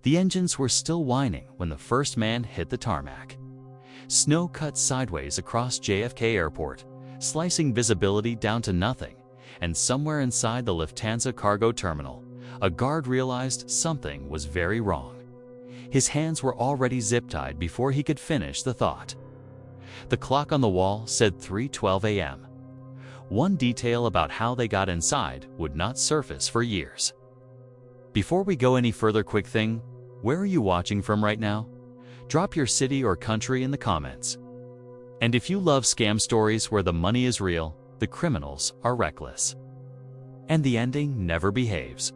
The engines were still whining when the first man hit the tarmac. Snow cut sideways across JFK Airport, slicing visibility down to nothing, and somewhere inside the Lufthansa cargo terminal, a guard realized something was very wrong. His hands were already zip-tied before he could finish the thought. The clock on the wall said 3:12 a.m. One detail about how they got inside would not surface for years. Before we go any further, quick thing, where are you watching from right now? Drop your city or country in the comments. And if you love scam stories where the money is real, the criminals are reckless, and the ending never behaves,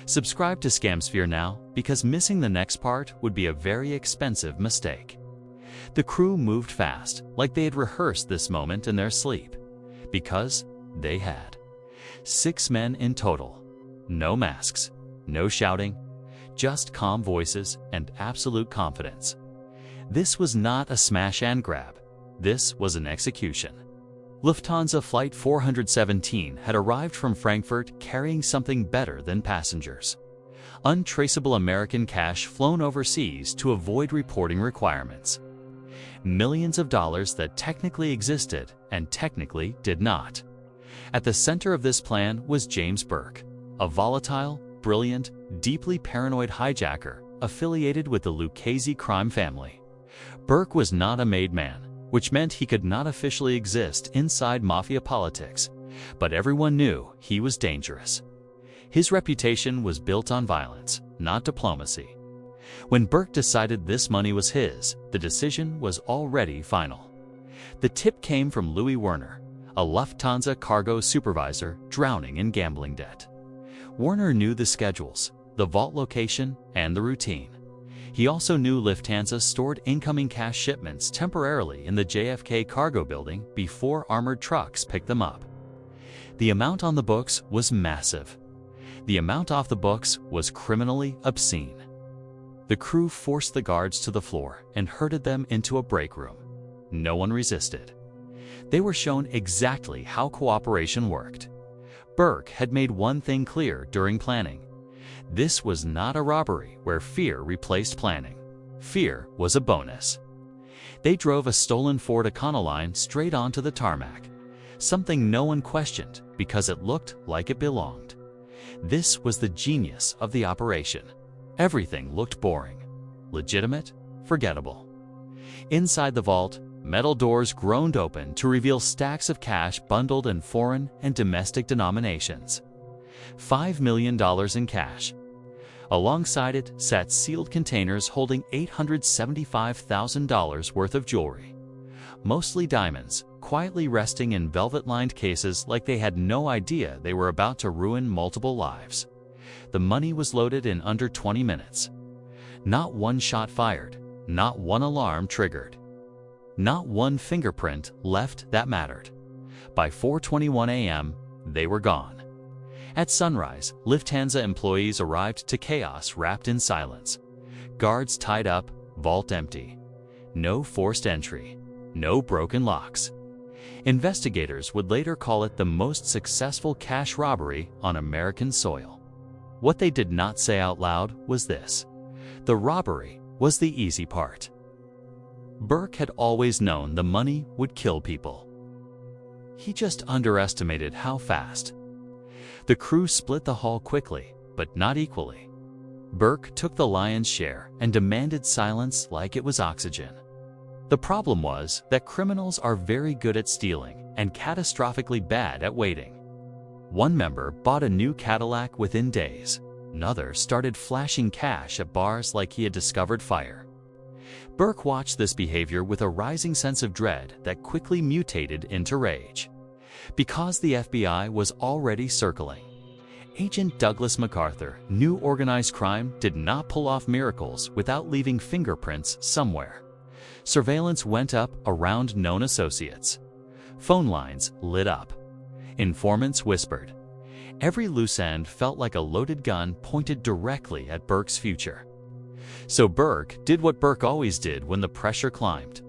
subscribe to ScamSphere now, because missing the next part would be a very expensive mistake. The crew moved fast, like they had rehearsed this moment in their sleep, because they had. 6 men in total. No masks, no shouting, just calm voices and absolute confidence. This was not a smash and grab. This was an execution. Lufthansa Flight 417 had arrived from Frankfurt carrying something better than passengers. Untraceable American cash flown overseas to avoid reporting requirements. Millions of dollars that technically existed and technically did not. At the center of this plan was James Burke, a volatile, brilliant, deeply paranoid hijacker affiliated with the Lucchese crime family. Burke was not a made man, which meant he could not officially exist inside mafia politics, but everyone knew he was dangerous. His reputation was built on violence, not diplomacy. When Burke decided this money was his, the decision was already final. The tip came from Louis Werner, a Lufthansa cargo supervisor drowning in gambling debt. Werner knew the schedules, the vault location, and the routine. He also knew Lufthansa stored incoming cash shipments temporarily in the JFK cargo building before armored trucks picked them up. The amount on the books was massive. The amount off the books was criminally obscene. The crew forced the guards to the floor and herded them into a break room. No one resisted. They were shown exactly how cooperation worked. Burke had made one thing clear during planning. This was not a robbery where fear replaced planning. Fear was a bonus. They drove a stolen Ford Econoline straight onto the tarmac, something no one questioned because it looked like it belonged. This was the genius of the operation. Everything looked boring, legitimate, forgettable. Inside the vault, metal doors groaned open to reveal stacks of cash bundled in foreign and domestic denominations. $5 million in cash. Alongside it sat sealed containers holding $875,000 worth of jewelry. Mostly diamonds, quietly resting in velvet-lined cases like they had no idea they were about to ruin multiple lives. The money was loaded in under 20 minutes. Not one shot fired, not one alarm triggered. Not one fingerprint left that mattered. By 4:21 a.m., they were gone. At sunrise, Lufthansa employees arrived to chaos wrapped in silence. Guards tied up, vault empty. No forced entry, no broken locks. Investigators would later call it the most successful cash robbery on American soil. What they did not say out loud was this: the robbery was the easy part. Burke had always known the money would kill people. He just underestimated how fast. The crew split the haul quickly, but not equally. Burke took the lion's share and demanded silence like it was oxygen. The problem was that criminals are very good at stealing and catastrophically bad at waiting. One member bought a new Cadillac within days. Another started flashing cash at bars like he had discovered fire. Burke watched this behavior with a rising sense of dread that quickly mutated into rage. Because the FBI was already circling. Agent Douglas MacArthur knew organized crime did not pull off miracles without leaving fingerprints somewhere. Surveillance went up around known associates. Phone lines lit up. Informants whispered. Every loose end felt like a loaded gun pointed directly at Burke's future. So Burke did what Burke always did when the pressure climbed.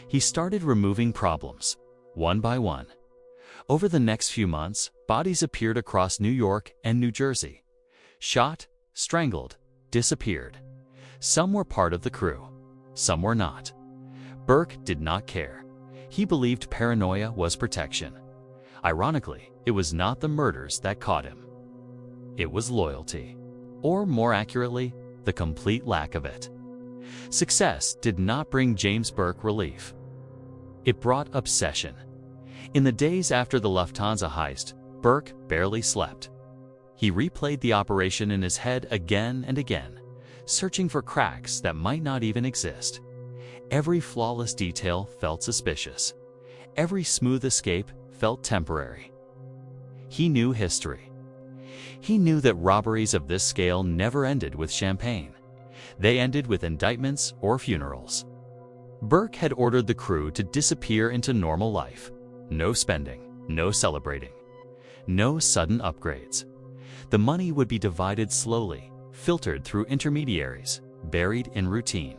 He started removing problems, one by one. Over the next few months, bodies appeared across New York and New Jersey. Shot, strangled, disappeared. Some were part of the crew, some were not. Burke did not care. He believed paranoia was protection. Ironically, it was not the murders that caught him. It was loyalty, or more accurately, the complete lack of it. Success did not bring James Burke relief. It brought obsession. In the days after the Lufthansa heist, Burke barely slept. He replayed the operation in his head again and again, searching for cracks that might not even exist. Every flawless detail felt suspicious. Every smooth escape felt temporary. He knew history. He knew that robberies of this scale never ended with champagne. They ended with indictments or funerals. Burke had ordered the crew to disappear into normal life. No spending, no celebrating, no sudden upgrades. The money would be divided slowly, filtered through intermediaries, buried in routine.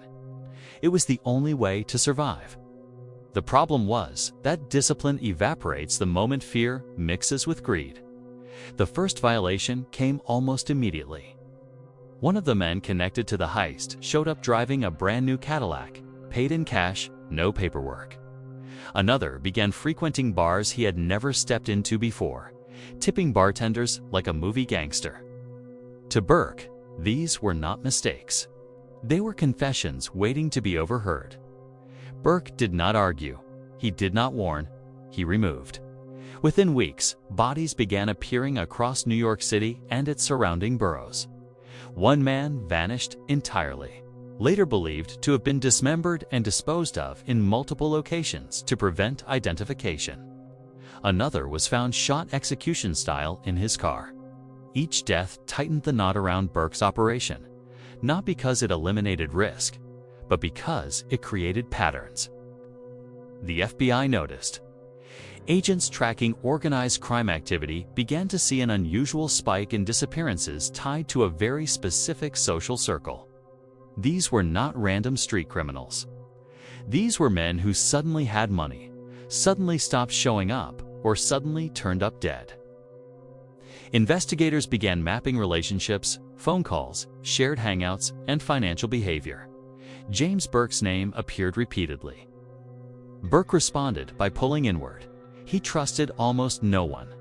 It was the only way to survive. The problem was that discipline evaporates the moment fear mixes with greed. The first violation came almost immediately. One of the men connected to the heist showed up driving a brand new Cadillac, paid in cash, no paperwork. Another began frequenting bars he had never stepped into before, tipping bartenders like a movie gangster. To Burke, these were not mistakes. They were confessions waiting to be overheard. Burke did not argue. He did not warn. He removed. Within weeks, bodies began appearing across New York City and its surrounding boroughs. One man vanished entirely, later believed to have been dismembered and disposed of in multiple locations to prevent identification. Another was found shot execution style in his car. Each death tightened the knot around Burke's operation, not because it eliminated risk, but because it created patterns. The FBI noticed. Agents tracking organized crime activity began to see an unusual spike in disappearances tied to a very specific social circle. These were not random street criminals. These were men who suddenly had money, suddenly stopped showing up, or suddenly turned up dead. Investigators began mapping relationships, phone calls, shared hangouts, and financial behavior. James Burke's name appeared repeatedly. Burke responded by pulling inward. He trusted almost no one.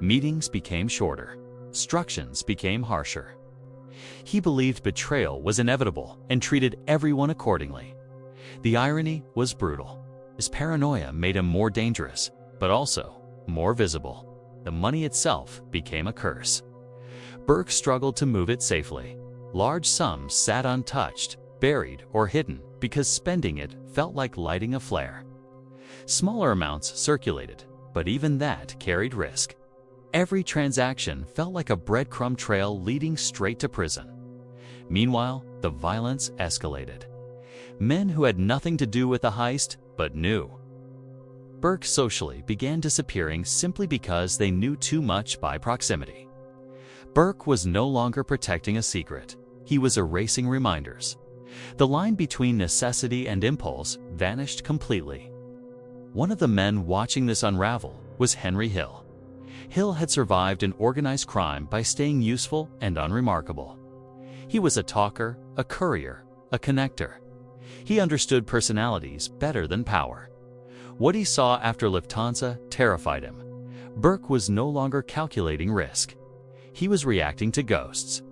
Meetings became shorter. Instructions became harsher. He believed betrayal was inevitable and treated everyone accordingly. The irony was brutal. His paranoia made him more dangerous, but also more visible. The money itself became a curse. Burke struggled to move it safely. Large sums sat untouched, buried, or hidden because spending it felt like lighting a flare. Smaller amounts circulated, but even that carried risk. Every transaction felt like a breadcrumb trail leading straight to prison. Meanwhile, the violence escalated. Men who had nothing to do with the heist but knew. Burke socially began disappearing simply because they knew too much by proximity. Burke was no longer protecting a secret. He was erasing reminders. The line between necessity and impulse vanished completely. One of the men watching this unravel was Henry Hill. Hill had survived in organized crime by staying useful and unremarkable. He was a talker, a courier, a connector. He understood personalities better than power. What he saw after Lufthansa terrified him. Burke was no longer calculating risk. He was reacting to ghosts.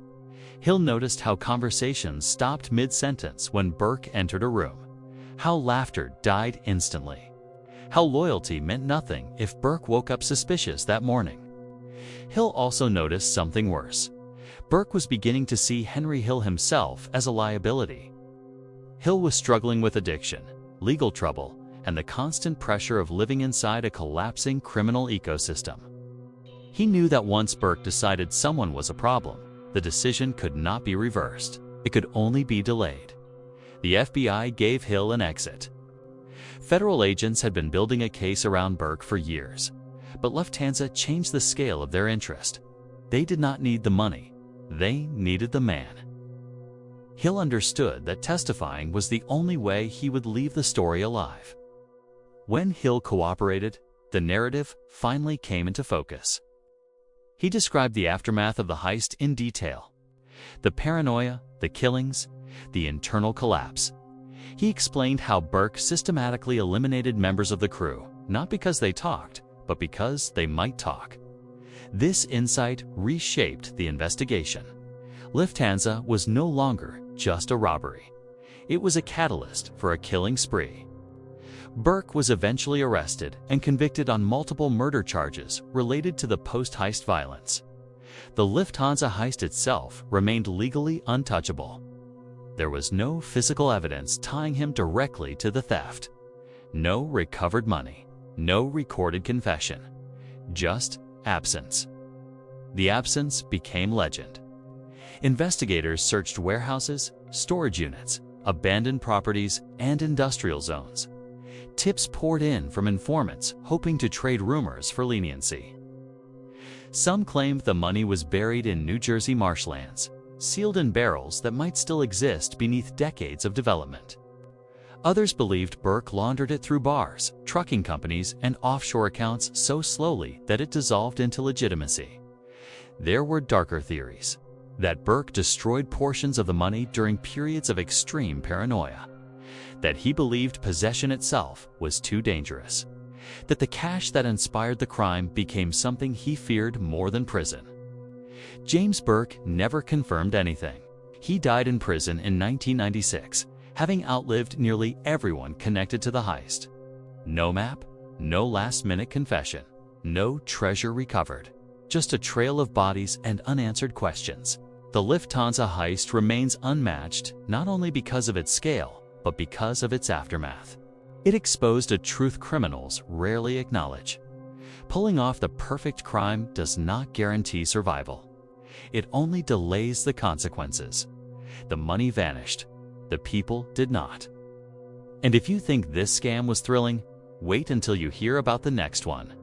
Hill noticed how conversations stopped mid-sentence when Burke entered a room, how laughter died instantly, how loyalty meant nothing if Burke woke up suspicious that morning. Hill also noticed something worse. Burke was beginning to see Henry Hill himself as a liability. Hill was struggling with addiction, legal trouble, and the constant pressure of living inside a collapsing criminal ecosystem. He knew that once Burke decided someone was a problem, the decision could not be reversed. It could only be delayed. The FBI gave Hill an exit. Federal agents had been building a case around Burke for years, but Lufthansa changed the scale of their interest. They did not need the money. They needed the man. Hill understood that testifying was the only way he would leave the story alive. When Hill cooperated, the narrative finally came into focus. He described the aftermath of the heist in detail. The paranoia, the killings, the internal collapse. He explained how Burke systematically eliminated members of the crew, not because they talked, but because they might talk. This insight reshaped the investigation. Lufthansa was no longer just a robbery. It was a catalyst for a killing spree. Burke was eventually arrested and convicted on multiple murder charges related to the post-heist violence. The Lufthansa heist itself remained legally untouchable. There was no physical evidence tying him directly to the theft. No recovered money, no recorded confession, just absence. The absence became legend. Investigators searched warehouses, storage units, abandoned properties, and industrial zones. Tips poured in from informants hoping to trade rumors for leniency. Some claimed the money was buried in New Jersey marshlands, sealed in barrels that might still exist beneath decades of development. Others believed Burke laundered it through bars, trucking companies, and offshore accounts so slowly that it dissolved into legitimacy. There were darker theories that Burke destroyed portions of the money during periods of extreme paranoia, that he believed possession itself was too dangerous, that the cash that inspired the crime became something he feared more than prison. James Burke never confirmed anything. He died in prison in 1996, having outlived nearly everyone connected to the heist. No map, no last-minute confession, no treasure recovered, just a trail of bodies and unanswered questions. The Lufthansa heist remains unmatched not only because of its scale, but because of its aftermath. It exposed a truth criminals rarely acknowledge. Pulling off the perfect crime does not guarantee survival. It only delays the consequences. The money vanished. The people did not. And if you think this scam was thrilling, wait until you hear about the next one.